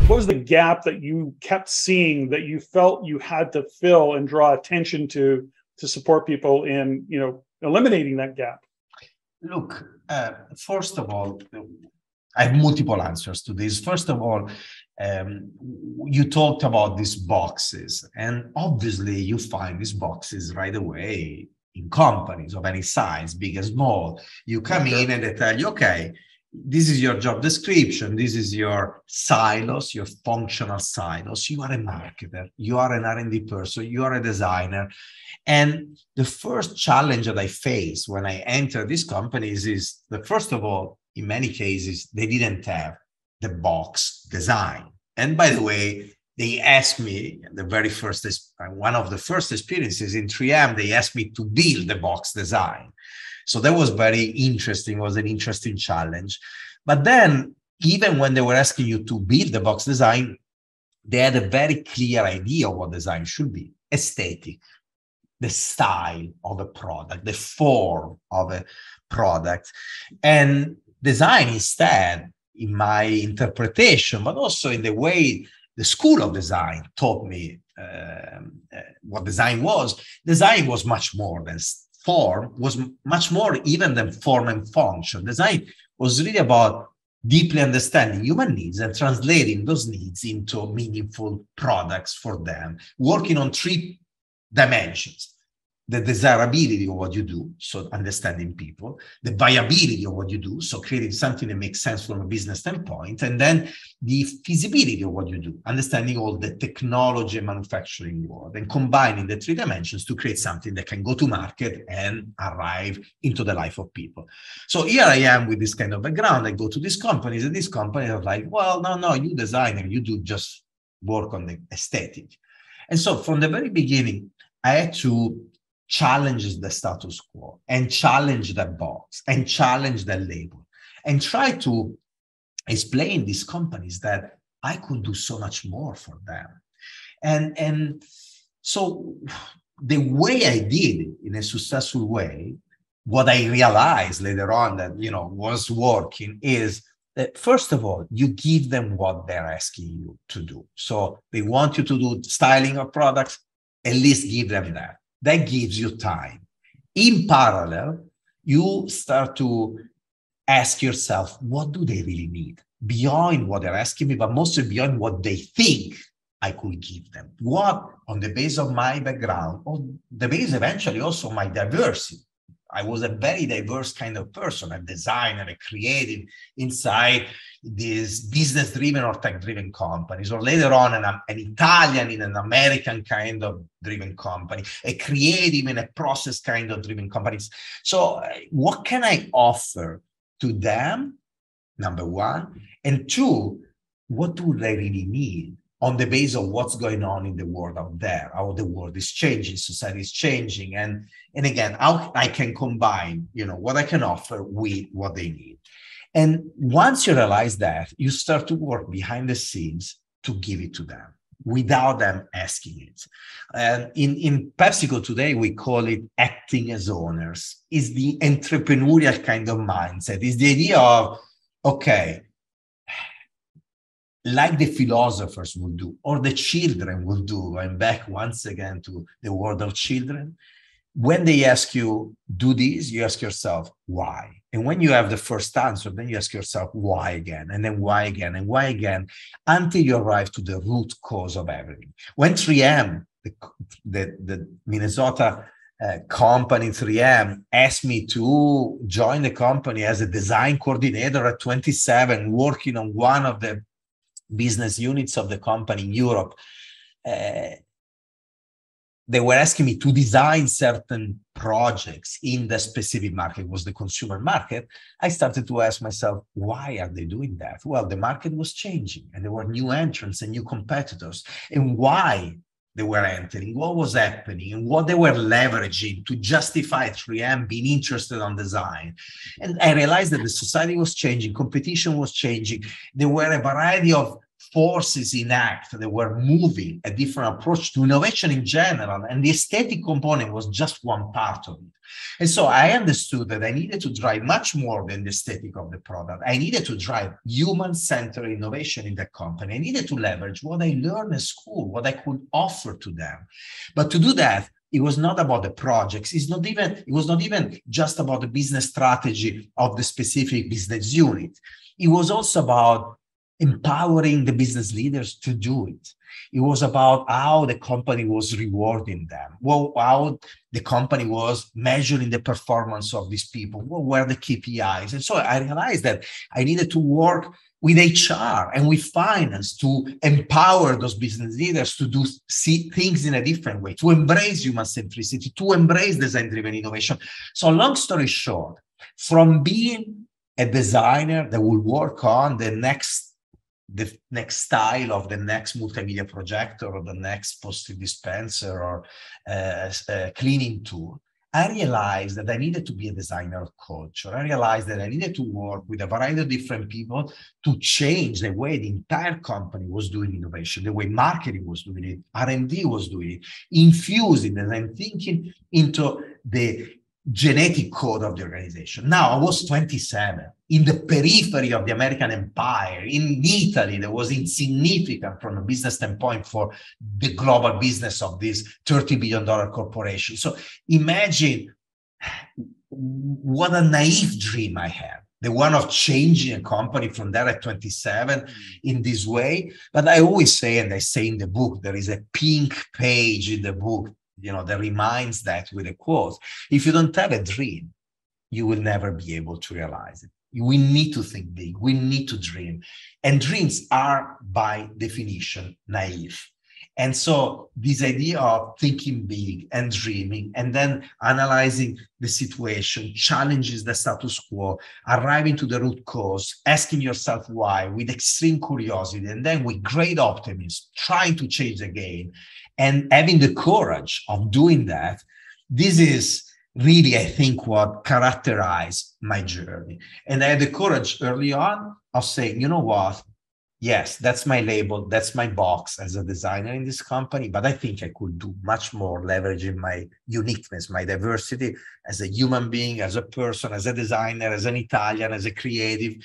What was the gap that you kept seeing that you felt you had to fill and draw attention to support people in, eliminating that gap? Look, first of all, I have multiple answers to this. First of all, you talked about these boxes, and obviously you find these boxes right away in companies of any size, big and small. You come in and they tell you, okay, this is your job description. This is your silos, your functional silos. You are a marketer. You are an R&D person. You are a designer. And the first challenge that I face when I enter these companies is that, first of all, in many cases, they didn't have the box design. And by the way, they asked me, one of the first experiences in 3M, they asked me to build the box design. So that was very interesting, was an interesting challenge. But then, even when they were asking you to build the box design, they had a very clear idea of what design should be: aesthetic, the style of a product, the form of a product. And design instead, in my interpretation, but also in the way the school of design taught me what design was much more than form, was much more even than form and function. Design was really about deeply understanding human needs and translating those needs into meaningful products for them, working on 3 dimensions: the desirability of what you do, so understanding people; the viability of what you do, so creating something that makes sense from a business standpoint; and then the feasibility of what you do, understanding all the technology and manufacturing world, and combining the 3 dimensions to create something that can go to market and arrive into the life of people. So here I am with this kind of background. I go to these companies, and these companies are like, well, no, you designer, you do just work on the aesthetic. And so from the very beginning, I had to challenge the status quo and challenge that box and challenge that label and try to explain these companies that I could do so much more for them. And so the way I did it in a successful way, what I realized later on that, was working is that, first of all, you give them what they're asking you to do. So they want you to do styling of products, at least give them that. That gives you time. In parallel, you start to ask yourself, what do they really need? Beyond what they're asking me, but mostly beyond what they think I could give them. What, on the base of my background, on the base eventually also my diversity. I was a very diverse kind of person, a designer, a creative inside these business-driven or tech-driven companies, or later on an Italian in an American kind of driven company, a creative in a process kind of driven companies. So what can I offer to them, number one? And 2, what do they really need on the base of what's going on in the world out there, how the world is changing, society is changing. And again, how I can combine, what I can offer with what they need. And once you realize that, you start to work behind the scenes to give it to them without them asking it. And in Pepsico today, we call it acting as owners. It's the entrepreneurial kind of mindset. It's the idea of, okay, like the philosophers will do, or the children will do. I'm back once again to the world of children. When they ask you, do this, you ask yourself, why? And when you have the first answer, then you ask yourself, why again? And then why again? And why again? Until you arrive to the root cause of everything. When 3M, the Minnesota company 3M, asked me to join the company as a design coordinator at 27, working on one of the business units of the company in Europe, they were asking me to design certain projects in the specific market, was the consumer market. I started to ask myself, why are they doing that? Well, the market was changing and there were new entrants and new competitors. And why they were entering, what was happening, and what they were leveraging to justify 3M being interested on design. And I realized that the society was changing, competition was changing. There were a variety of forces in act that were moving a different approach to innovation in general. And the aesthetic component was just one part of it. And so I understood that I needed to drive much more than the aesthetic of the product. I needed to drive human-centered innovation in the company. I needed to leverage what I learned at school, what I could offer to them. But to do that, it was not about the projects. It was not even just about the business strategy of the specific business unit. It was also about empowering the business leaders to do it. It was about how the company was rewarding them, how the company was measuring the performance of these people, what were the KPIs. And so I realized that I needed to work with HR and with finance to empower those business leaders to see things in a different way, to embrace human centricity, to embrace design-driven innovation. So long story short, from being a designer that will work on the next style of the next multimedia projector or the next post-it dispenser or cleaning tool, I realized that I needed to be a designer of culture. I realized that I needed to work with a variety of different people to change the way the entire company was doing innovation, the way marketing was doing it, R&D was doing it, infusing design thinking into the genetic code of the organization. Now, I was 27 in the periphery of the American empire, in Italy, that was insignificant from a business standpoint for the global business of this $30 billion corporation. So imagine what a naive dream I had, the one of changing a company from there at 27 in this way. But I always say, and I say in the book, there is a pink page in the book, that reminds that with a quote: if you don't have a dream, you will never be able to realize it. We need to think big. We need to dream. And dreams are, by definition, naive. And so this idea of thinking big and dreaming and then analyzing the situation, challenges the status quo, arriving to the root cause, asking yourself why with extreme curiosity, and then with great optimism, trying to change the game, and having the courage of doing that, this is really, I think, what characterized my journey. And I had the courage early on of saying, you know what? Yes, that's my label, that's my box as a designer in this company, but I think I could do much more leveraging my uniqueness, my diversity as a human being, as a person, as a designer, as an Italian, as a creative.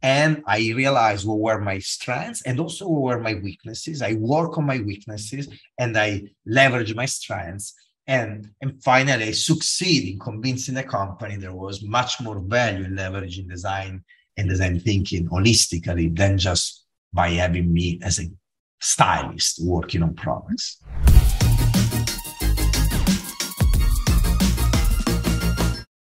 And I realized what were my strengths and also what were my weaknesses. I work on my weaknesses and I leverage my strengths. And finally, I succeed in convincing the company there was much more value in leveraging design and design thinking holistically than just by having me as a stylist working on products.